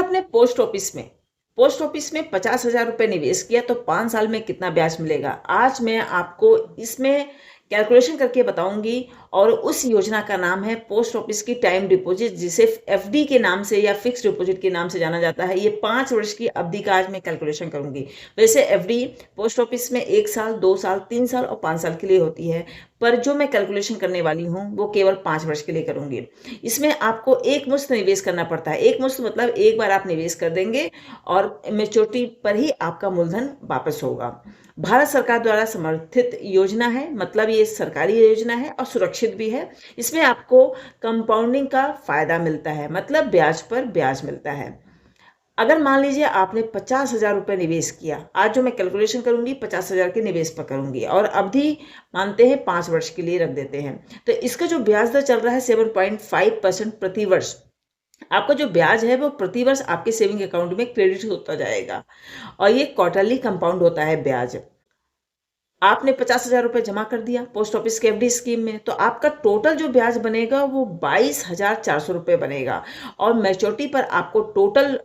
आपने post office में 50,000 रुपये निवेश किया तो 5 साल में कितना ब्याज मिलेगा, आज मैं आपको इसमें कैलकुलेशन करके बताऊंगी। और उस योजना का नाम है पोस्ट ऑफिस की टाइम डिपॉजिट, जिसे एफडी के नाम से या फिक्स डिपॉजिट के नाम से जाना जाता है। ये 5 वर्ष की अवधि का आज मैं कैलकुलेशन करूंगी। वैसे एफडी पोस्ट ऑफिस में 1 साल, 2 साल, 3 साल और 5 साल के लिए होती है, पर जो मैं कैलकुलेशन करने वाली हूँ वो केवल 5 वर्ष के लिए करूंगी। इसमें आपको एक मुश्त निवेश करना पड़ता है। एक मुश्त मतलब एक बार आप निवेश कर देंगे और मैच्योरिटी पर ही आपका मूलधन वापस होगा। भारत सरकार द्वारा समर्थित योजना है, मतलब ये सरकारी योजना है और सुरक्षित भी है। इसमें आपको कंपाउंडिंग का फायदा मिलता है, मतलब ब्याज पर ब्याज मिलता है। अगर मान लीजिए आपने 50,000 रुपये निवेश किया, आज जो मैं कैलकुलेशन करूंगी 50,000 के निवेश पर करूंगी, और अवधि मानते हैं 5 वर्ष के लिए रख देते हैं, तो इसका जो ब्याज दर चल रहा है 7.5% प्रति वर्ष। आपका जो ब्याज है वो प्रति वर्ष आपके सेविंग अकाउंट में क्रेडिट होता जाएगा, और ये क्वार्टरली कंपाउंड होता है ब्याज। आपने 50,000 रुपये जमा कर दिया पोस्ट ऑफिस के एफडी स्कीम में, तो आपका टोटल जो ब्याज बनेगा वो 22,400 रुपये बनेगा, और मैच्योरिटी पर आपको टोटल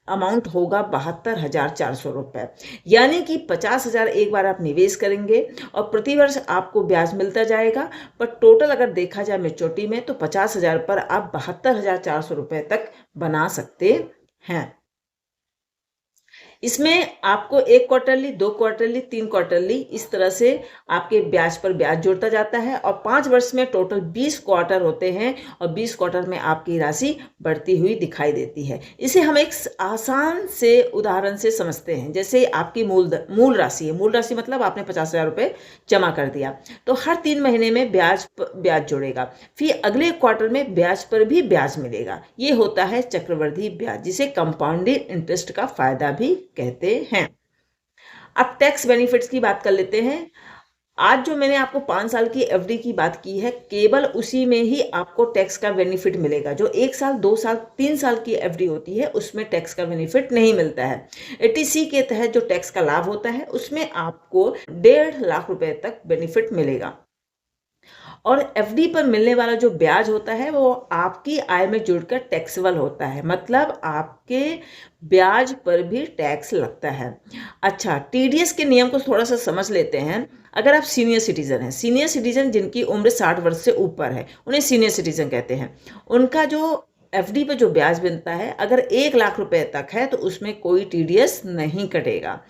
अमाउंट होगा 72,400 रुपये। यानी कि 50,000 एक बार आप निवेश करेंगे और प्रति वर्ष आपको ब्याज मिलता जाएगा, पर टोटल अगर देखा जाए मैच्योरिटी में तो 50,000 पर आप 72,400 रुपये तक बना सकते हैं। इसमें आपको 1 क्वार्टरली, 2 क्वार्टरली, 3 क्वार्टरली इस तरह से आपके ब्याज पर ब्याज जोड़ता जाता है, और 5 वर्ष में टोटल 20 क्वार्टर होते हैं, और 20 क्वार्टर में आपकी राशि बढ़ती हुई दिखाई देती है। इसे हम एक आसान से उदाहरण से समझते हैं। जैसे आपकी मूल राशि है, मूल राशि मतलब आपने 50,000 रुपये जमा कर दिया, तो हर 3 महीने में ब्याज जोड़ेगा, फिर अगले क्वार्टर में ब्याज पर भी ब्याज मिलेगा। ये होता है चक्रवृद्धि ब्याज, जिसे कंपाउंडेड इंटरेस्ट का फायदा भी कहते हैं। अब टैक्स बेनिफिट्स की बात कर लेते हैं। आज जो मैंने आपको 5 साल की एफडी की बात की है, केवल उसी में ही आपको टैक्स का बेनिफिट मिलेगा। जो 1 साल, 2 साल, 3 साल की एफडी होती है उसमें टैक्स का बेनिफिट नहीं मिलता है। एटीसी के तहत जो टैक्स का लाभ होता है उसमें आपको 1.5 लाख रुपए तक बेनिफिट मिलेगा, और एफडी पर मिलने वाला जो ब्याज होता है वो आपकी आय में जुड़कर टैक्सेबल होता है, मतलब आपके ब्याज पर भी टैक्स लगता है। अच्छा, टीडीएस के नियम को थोड़ा सा समझ लेते हैं। अगर आप सीनियर सिटीजन हैं, सीनियर सिटीजन जिनकी उम्र 60 वर्ष से ऊपर है उन्हें सीनियर सिटीजन कहते हैं। उनका जो एफडी पर जो ब्याज बनता है अगर 1 लाख रुपए तक है तो उसमें कोई टीडीएस नहीं कटेगा।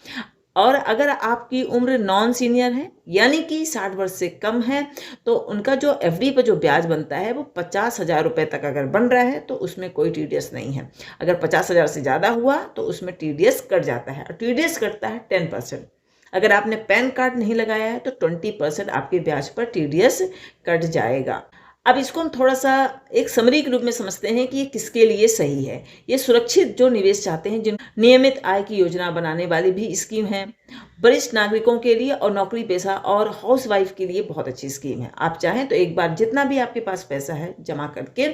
और अगर आपकी उम्र नॉन सीनियर है यानी कि 60 वर्ष से कम है, तो उनका जो एफडी पर जो ब्याज बनता है वो 50,000 रुपये तक अगर बन रहा है तो उसमें कोई टीडीएस नहीं है। अगर 50,000 से ज़्यादा हुआ तो उसमें टीडीएस कट जाता है, और टीडीएस कटता है 10%। अगर आपने पैन कार्ड नहीं लगाया है तो 20% आपके ब्याज पर टीडीएस कट जाएगा। अब इसको हम थोड़ा सा एक समरी के रूप में समझते हैं कि ये किसके लिए सही है। ये सुरक्षित जो निवेश चाहते हैं, जिन नियमित आय की योजना बनाने वाली भी स्कीम है, वरिष्ठ नागरिकों के लिए और नौकरी पेशा और हाउसवाइफ के लिए बहुत अच्छी स्कीम है। आप चाहें तो एक बार जितना भी आपके पास पैसा है जमा करके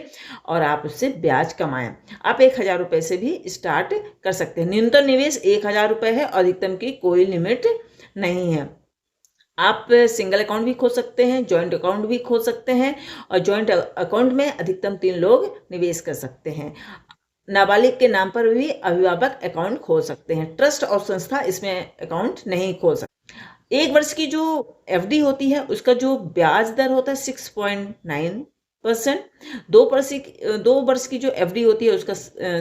और आप उससे ब्याज कमाएं। आप 1,000 रुपये से भी स्टार्ट कर सकते हैं। न्यूनतम निवेश 1,000 रुपये है, अधिकतम की कोई लिमिट नहीं है। आप सिंगल अकाउंट भी खोल सकते हैं, जॉइंट अकाउंट भी खोल सकते हैं, और जॉइंट अकाउंट में अधिकतम 3 लोग निवेश कर सकते हैं। नाबालिग के नाम पर भी अभिभावक अकाउंट खोल सकते हैं। ट्रस्ट और संस्था इसमें अकाउंट नहीं खोल सकते। 1 वर्ष की जो एफडी होती है उसका जो ब्याज दर होता है 6.9%। 2 वर्ष की जो एफडी होती है उसका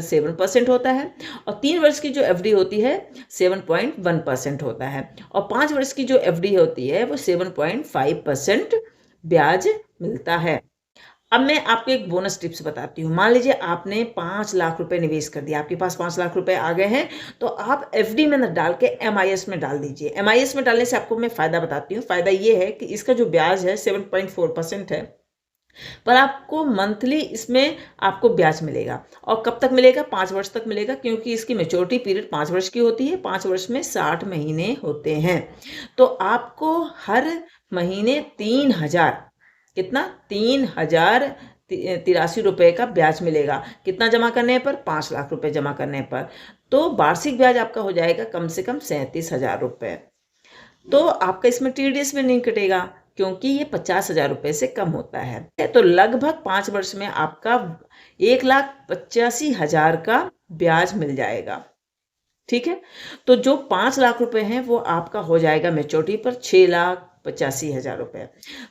7% होता है, और 3 वर्ष की जो एफडी होती है 7.1% होता है, और 5 वर्ष की जो एफडी होती है वो 7.5% ब्याज मिलता है। अब मैं आपको एक बोनस टिप्स बताती हूँ। मान लीजिए आपने 5 लाख रुपए निवेश कर दिया, आपके पास 5 लाख रुपए आ गए हैं, तो आप एफडी में न डाल के एमआईएस में डाल दीजिए। एमआईएस में डालने से आपको मैं फ़ायदा बताती हूँ। फ़ायदा ये है कि इसका जो ब्याज है 7.4% है, पर आपको मंथली इसमें आपको ब्याज मिलेगा। और कब तक मिलेगा? 5 वर्ष तक मिलेगा, क्योंकि इसकी मैच्योरिटी पीरियड 5 वर्ष की होती है। 5 वर्ष में 60 महीने होते हैं, तो आपको हर महीने 3,000 कितना 3,083 रुपये का ब्याज मिलेगा। कितना जमा करने पर? 5 लाख रुपए जमा करने पर। तो वार्षिक ब्याज आपका हो जाएगा कम से कम 37,000 रुपये। तो आपका इसमें टीडीएस भी नहीं कटेगा, क्योंकि ये 50,000 रुपये से कम होता है। तो लगभग 5 वर्ष में आपका 1,85,000 का ब्याज मिल जाएगा। ठीक है, तो जो 5 लाख रुपए हैं वो आपका हो जाएगा मैच्योरिटी पर 6,85,000 रुपए।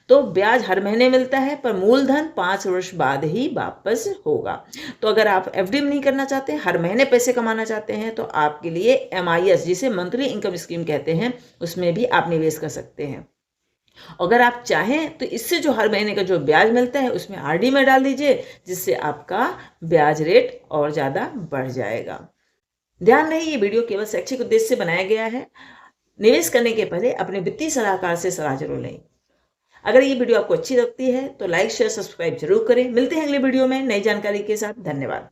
तो ब्याज हर महीने मिलता है, पर मूलधन 5 वर्ष बाद ही वापस होगा। तो अगर आप एफडी नहीं करना चाहते, हर महीने पैसे कमाना चाहते हैं, तो आपके लिए MIS, जिसे मंथली इनकम स्कीम कहते हैं, उसमें भी आप निवेश कर सकते हैं। अगर आप चाहें तो इससे जो हर महीने का जो ब्याज मिलता है उसमें RD में डाल दीजिए, जिससे आपका ब्याज रेट और ज़्यादा बढ़ जाएगा। ध्यान रहे, ये वीडियो केवल शैक्षिक उद्देश्य से बनाया गया है। निवेश करने के पहले अपने वित्तीय सलाहकार से सलाह जरूर लें। अगर ये वीडियो आपको अच्छी लगती है तो लाइक शेयर सब्सक्राइब जरूर करें। मिलते हैं अगले वीडियो में नई जानकारी के साथ। धन्यवाद।